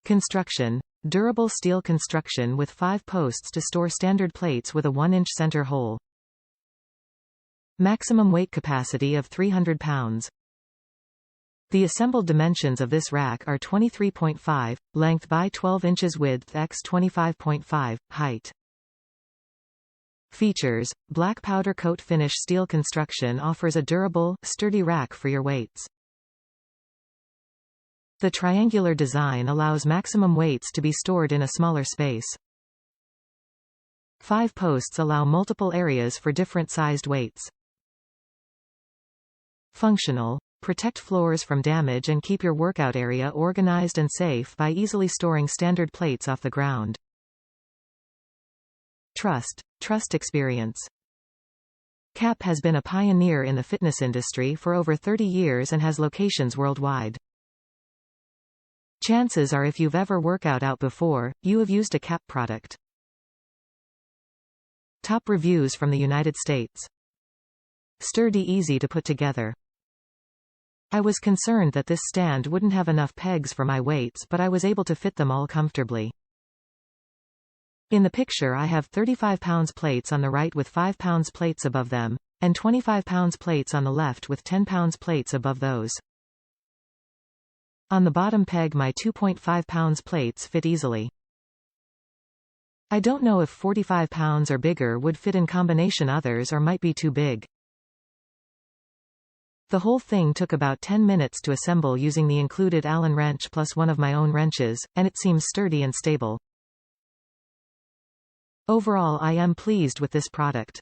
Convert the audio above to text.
Construction. Durable steel construction with 5 posts to store standard plates with a 1-inch center hole. Maximum weight capacity of 300 pounds. The assembled dimensions of this rack are 23.5, length by 12 inches, width x 25.5, height. Features. Black powder coat finish steel construction offers a durable, sturdy rack for your weights. The triangular design allows maximum weights to be stored in a smaller space. 5 posts allow multiple areas for different sized weights. Functional. Protect floors from damage and keep your workout area organized and safe by easily storing standard plates off the ground. Trust. Trust experience. CAP has been a pioneer in the fitness industry for over 30 years and has locations worldwide. Chances are if you've ever worked out before, you have used a CAP product. Top reviews from the United States. Sturdy, easy to put together. I was concerned that this stand wouldn't have enough pegs for my weights, but I was able to fit them all comfortably. In the picture I have 35 pounds plates on the right with 5 pounds plates above them, and 25 pounds plates on the left with 10 pounds plates above those. On the bottom peg my 2.5 pounds plates fit easily. I don't know if 45 pounds or bigger would fit in combination, others or might be too big. The whole thing took about 10 minutes to assemble using the included Allen wrench plus one of my own wrenches, and it seems sturdy and stable. Overall I am pleased with this product.